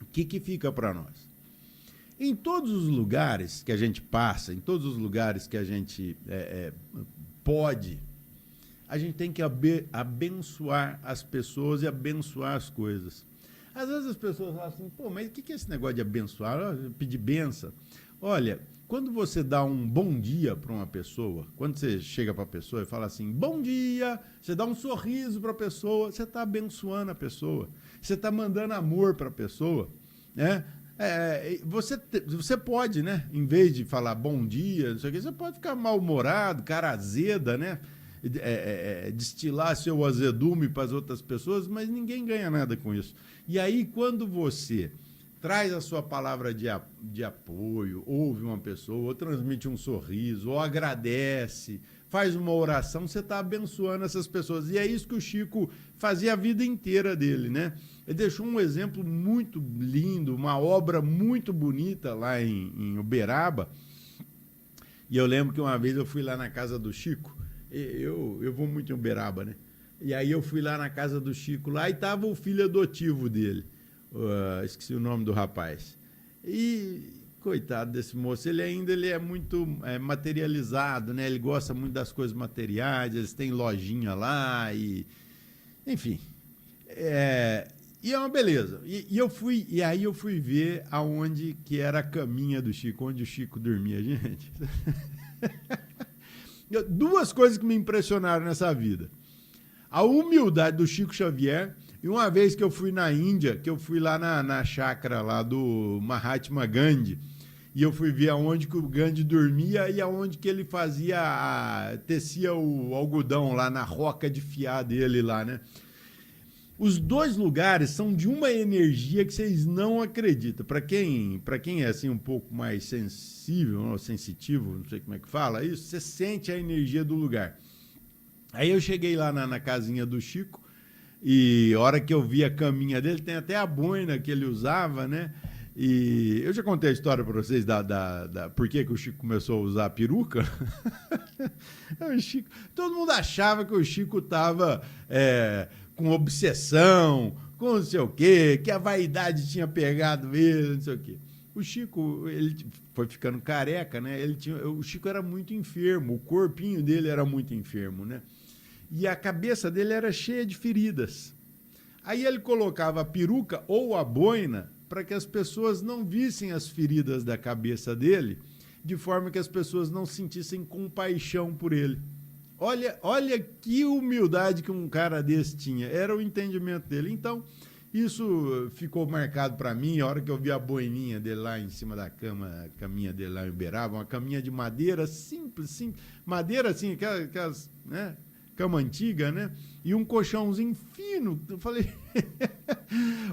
o que fica para nós? Em todos os lugares que a gente passa, em todos os lugares que a gente pode, a gente tem que abençoar as pessoas e abençoar as coisas. Às vezes as pessoas falam assim, mas o que é esse negócio de abençoar? Pedir bênção? Olha, quando você dá um bom dia para uma pessoa, quando você chega para a pessoa e fala assim, bom dia, você dá um sorriso para a pessoa, você está abençoando a pessoa, você está mandando amor para a pessoa, né? Você pode, né? Em vez de falar bom dia, não sei o quê, você pode ficar mal-humorado, cara azeda, né? Destilar seu azedume para as outras pessoas, mas ninguém ganha nada com isso. E aí, quando você traz a sua palavra de apoio, ouve uma pessoa, ou transmite um sorriso, ou agradece, faz uma oração, você está abençoando essas pessoas. E é isso que o Chico fazia a vida inteira dele, né? Ele deixou um exemplo muito lindo, uma obra muito bonita lá em Uberaba. E eu lembro que uma vez eu fui lá na casa do Chico, eu vou muito em Uberaba, né? E aí eu fui lá na casa do Chico, lá e estava o filho adotivo dele. Esqueci o nome do rapaz. E Coitado desse moço, ele é muito materializado, né? Ele gosta muito das coisas materiais, eles têm lojinha lá e... Enfim, e é uma beleza. E aí eu fui ver aonde que era a caminha do Chico, onde o Chico dormia, gente. Duas coisas que me impressionaram nessa vida. A humildade do Chico Xavier, e uma vez que eu fui na Índia, que eu fui lá na chácara lá do Mahatma Gandhi, e eu fui ver aonde que o Gandhi dormia e aonde que ele tecia o algodão lá na roca de fiar dele lá, né? Os dois lugares são de uma energia que vocês não acreditam. Para quem é assim um pouco mais sensível, ou sensitivo, não sei como é que fala isso, você sente a energia do lugar. Aí eu cheguei lá na casinha do Chico e a hora que eu vi a caminha dele, tem até a boina que ele usava, né? E eu já contei a história para vocês por que o Chico começou a usar a peruca. Todo mundo achava que o Chico estava com obsessão, com não sei o quê, que a vaidade tinha pegado ele, não sei o quê. O Chico, ele foi ficando careca, né? O Chico era muito enfermo, o corpinho dele era muito enfermo, né? E a cabeça dele era cheia de feridas. Aí ele colocava a peruca ou a boina para que as pessoas não vissem as feridas da cabeça dele, de forma que as pessoas não sentissem compaixão por ele. Olha que humildade que um cara desse tinha. Era o entendimento dele. Então, isso ficou marcado para mim, a hora que eu vi a boininha dele lá em cima da cama, a caminha dele lá em Uberaba, uma caminha de madeira simples, madeira assim, aquelas, né? Cama antiga, né? E um colchãozinho fino. Eu falei,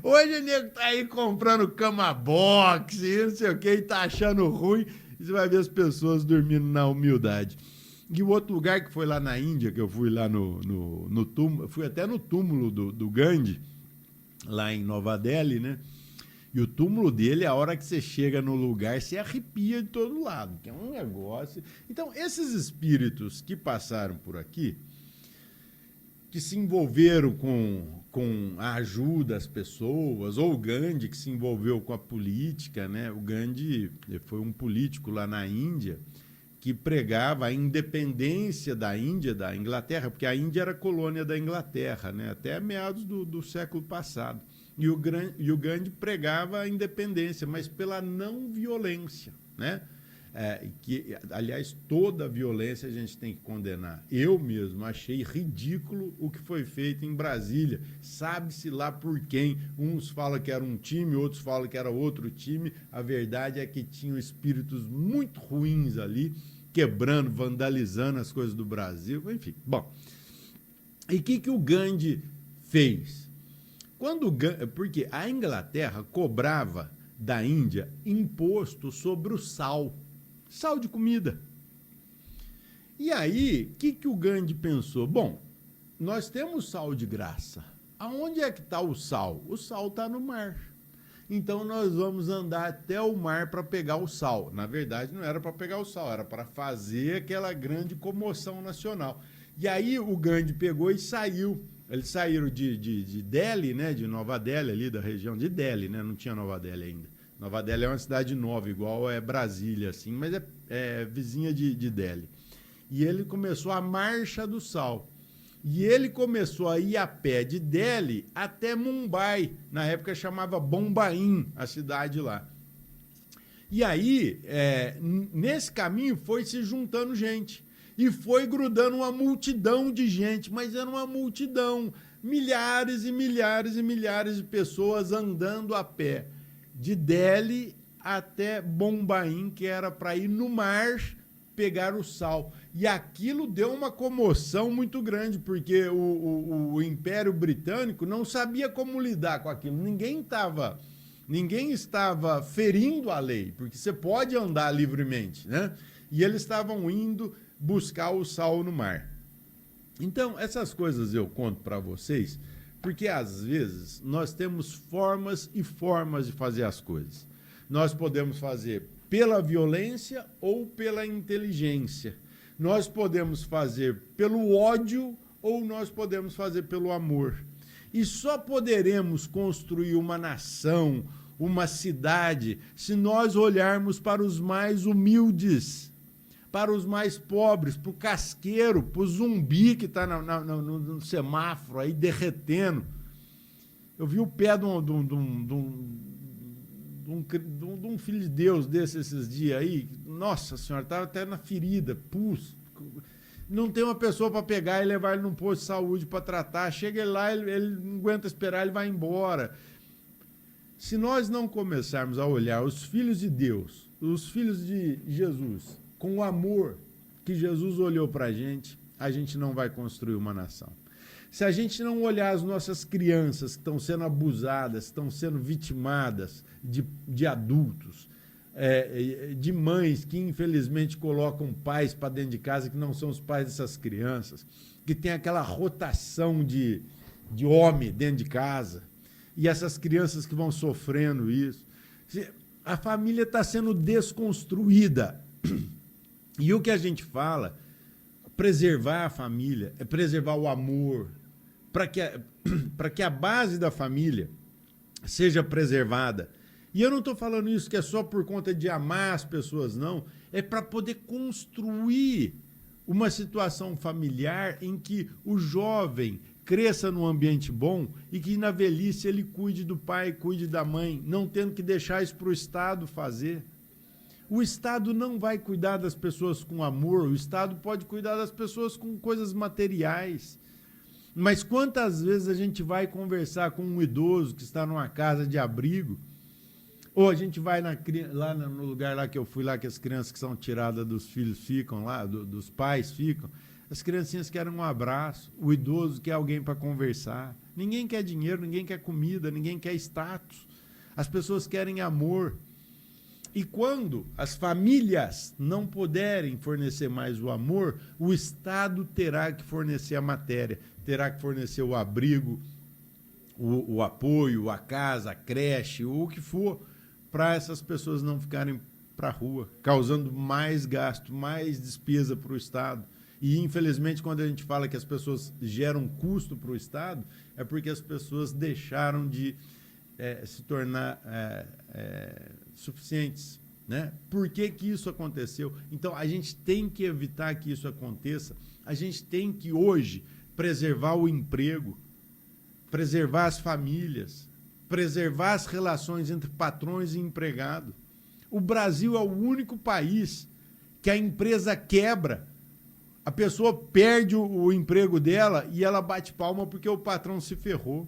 hoje o nego tá aí comprando cama box e não sei o que, e tá achando ruim. E você vai ver as pessoas dormindo na humildade. E o outro lugar que foi lá na Índia, que eu fui lá no túmulo, fui até no túmulo do Gandhi, lá em Nova Delhi, né? E o túmulo dele, a hora que você chega no lugar, você arrepia de todo lado, que é um negócio. Então, esses espíritos que passaram por aqui, que se envolveram com a ajuda às pessoas, ou o Gandhi, que se envolveu com a política, né? O Gandhi foi um político lá na Índia que pregava a independência da Índia, da Inglaterra, porque a Índia era colônia da Inglaterra, né? Até meados do século passado. E o Gandhi pregava a independência, mas pela não violência, né? Que, aliás, toda violência a gente tem que condenar. Eu mesmo achei ridículo o que foi feito em Brasília. Sabe-se lá por quem. Uns falam que era um time, outros falam que era outro time. A verdade é que tinham espíritos muito ruins ali, quebrando, vandalizando as coisas do Brasil. Enfim, bom. E o que o Gandhi fez? Porque a Inglaterra cobrava da Índia imposto sobre o sal. Sal de comida. E aí, o que o Gandhi pensou? Bom, nós temos sal de graça. Aonde é que está o sal? O sal está no mar. Então, nós vamos andar até o mar para pegar o sal. Na verdade, não era para pegar o sal, era para fazer aquela grande comoção nacional. E aí, o Gandhi pegou e saiu. Eles saíram de Delhi, né, de Nova Delhi, ali da região de Delhi, né, não tinha Nova Delhi ainda. Nova Delhi é uma cidade nova, igual é Brasília, assim, mas é vizinha de Delhi. E ele começou a Marcha do Sal. E ele começou a ir a pé de Delhi até Mumbai. Na época chamava Bombaim, a cidade lá. E aí, nesse caminho, foi se juntando gente. E foi grudando uma multidão de gente, mas era uma multidão. Milhares e milhares e milhares de pessoas andando a pé. De Delhi até Bombaim, que era para ir no mar pegar o sal. E aquilo deu uma comoção muito grande, porque o Império Britânico não sabia como lidar com aquilo. Ninguém estava ferindo a lei, porque você pode andar livremente, né? E eles estavam indo buscar o sal no mar. Então, essas coisas eu conto para vocês, porque, às vezes, nós temos formas e formas de fazer as coisas. Nós podemos fazer pela violência ou pela inteligência. Nós podemos fazer pelo ódio ou nós podemos fazer pelo amor. E só poderemos construir uma nação, uma cidade se nós olharmos para os mais humildes, para os mais pobres, para o casqueiro, para o zumbi que está no semáforo aí derretendo. Eu vi o pé de um filho de Deus esses dias aí. Nossa Senhora, estava até na ferida, pus. Não tem uma pessoa para pegar e levar ele num posto de saúde para tratar. Chega ele lá, ele não aguenta esperar, ele vai embora. Se nós não começarmos a olhar os filhos de Deus, os filhos de Jesus, com o amor que Jesus olhou para a gente não vai construir uma nação. Se a gente não olhar as nossas crianças que estão sendo abusadas, estão sendo vitimadas de adultos, de mães que infelizmente colocam pais para dentro de casa que não são os pais dessas crianças, que tem aquela rotação de homem dentro de casa, e essas crianças que vão sofrendo isso. A família está sendo desconstruída. E o que a gente fala, preservar a família, é preservar o amor, para que a base da família seja preservada. E eu não estou falando isso que é só por conta de amar as pessoas, não. É para poder construir uma situação familiar em que o jovem cresça num ambiente bom e que na velhice ele cuide do pai, cuide da mãe, não tendo que deixar isso para o Estado fazer. O Estado não vai cuidar das pessoas com amor, o Estado pode cuidar das pessoas com coisas materiais. Mas quantas vezes a gente vai conversar com um idoso que está numa casa de abrigo, ou a gente vai lá no lugar lá que eu fui, lá que as crianças que são tiradas dos filhos ficam lá, dos pais ficam, as criancinhas querem um abraço, o idoso quer alguém para conversar. Ninguém quer dinheiro, ninguém quer comida, ninguém quer status. As pessoas querem amor. E quando as famílias não puderem fornecer mais o amor, o Estado terá que fornecer a matéria, terá que fornecer o abrigo, o apoio, a casa, a creche, ou o que for, para essas pessoas não ficarem para a rua, causando mais gasto, mais despesa para o Estado. E, infelizmente, quando a gente fala que as pessoas geram custo para o Estado, é porque as pessoas deixaram de se tornar suficientes. Né? Por que isso aconteceu? Então, a gente tem que evitar que isso aconteça. A gente tem que, hoje, preservar o emprego, preservar as famílias, preservar as relações entre patrões e empregado. O Brasil é o único país que a empresa quebra, a pessoa perde o emprego dela e ela bate palma porque o patrão se ferrou.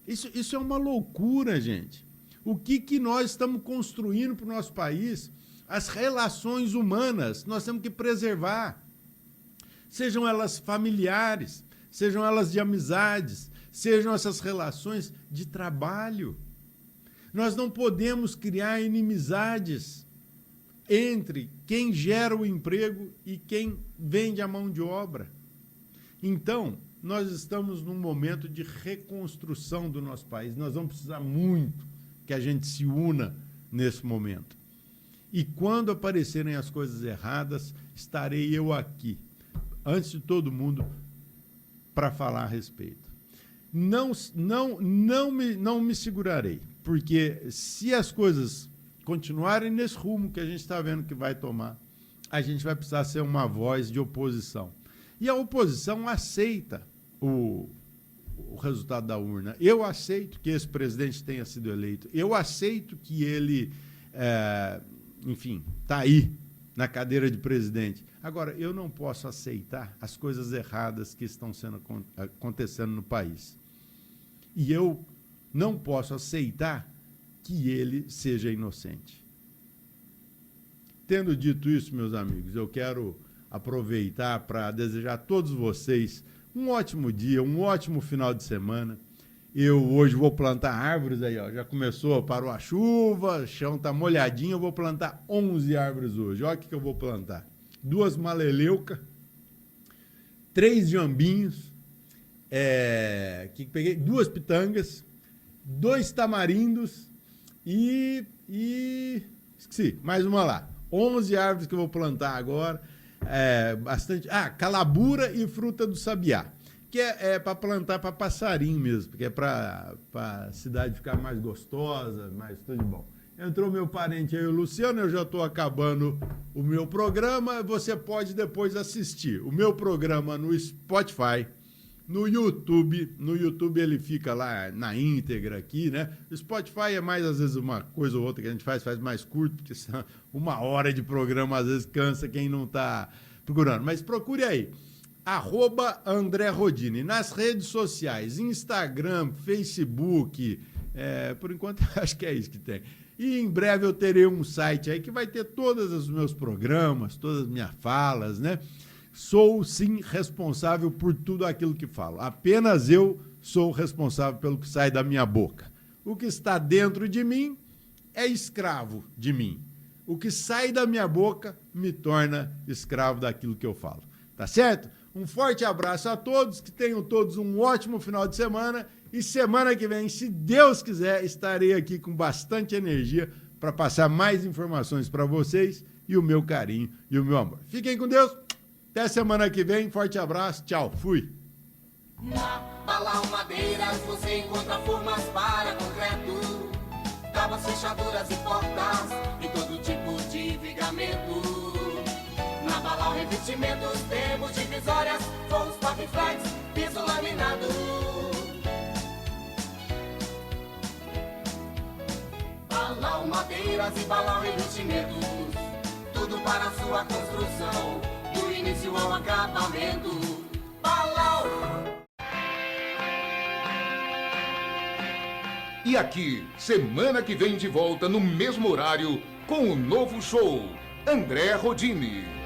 Isso é uma loucura, gente. O que nós estamos construindo para o nosso país? As relações humanas nós temos que preservar. Sejam elas familiares, sejam elas de amizades, sejam essas relações de trabalho. Nós não podemos criar inimizades entre quem gera o emprego e quem vende a mão de obra. Então, nós estamos num momento de reconstrução do nosso país. Nós vamos precisar muito que a gente se una nesse momento. E quando aparecerem as coisas erradas, estarei eu aqui, antes de todo mundo, para falar a respeito. Não me segurarei, porque se as coisas continuarem nesse rumo que a gente está vendo que vai tomar, a gente vai precisar ser uma voz de oposição. E a oposição aceita o resultado da urna. Eu aceito que esse presidente tenha sido eleito. Eu aceito que ele, enfim, está aí na cadeira de presidente. Agora, eu não posso aceitar as coisas erradas que estão acontecendo no país. E eu não posso aceitar que ele seja inocente. Tendo dito isso, meus amigos, eu quero aproveitar para desejar a todos vocês um ótimo dia, um ótimo final de semana. Eu hoje vou plantar árvores aí, ó. Já começou, parou a chuva, o chão tá molhadinho, eu vou plantar 11 árvores hoje. Olha o que eu vou plantar. 2 maleleucas, 3 jambinhos, peguei 2 pitangas, 2 tamarindos e esqueci, mais uma lá. 11 árvores que eu vou plantar agora. Bastante. Calabura e fruta do sabiá. que é para plantar para passarinho mesmo, porque é para a cidade ficar mais gostosa, mais tudo de bom. Entrou meu parente aí, o Luciano, eu já estou acabando o meu programa, você pode depois assistir o meu programa no Spotify, no YouTube ele fica lá na íntegra aqui, né? O Spotify é mais, às vezes, uma coisa ou outra que a gente faz mais curto, porque 1 hora de programa, às vezes, cansa quem não está procurando. Mas procure aí, @André Rodini, nas redes sociais, Instagram, Facebook, por enquanto, acho que é isso que tem. E em breve eu terei um site aí que vai ter todos os meus programas, todas as minhas falas, né? Sou, sim, responsável por tudo aquilo que falo. Apenas eu sou responsável pelo que sai da minha boca. O que está dentro de mim é escravo de mim. O que sai da minha boca me torna escravo daquilo que eu falo. Tá certo? Um forte abraço a todos, que tenham todos um ótimo final de semana. E semana que vem, se Deus quiser, estarei aqui com bastante energia para passar mais informações para vocês e o meu carinho e o meu amor. Fiquem com Deus. Até semana que vem, forte abraço, tchau, fui. Na Balão Madeiras você encontra formas para concreto, tábuas, fechaduras e portas e todo tipo de vigamento. Na Balão Revestimentos temos divisórias, forros, paviflex, piso laminado. Balão Madeiras e Balão Revestimentos, tudo para a sua construção, do início ao acabamento. Balão. E aqui, semana que vem de volta no mesmo horário, com o novo show, André Rodini.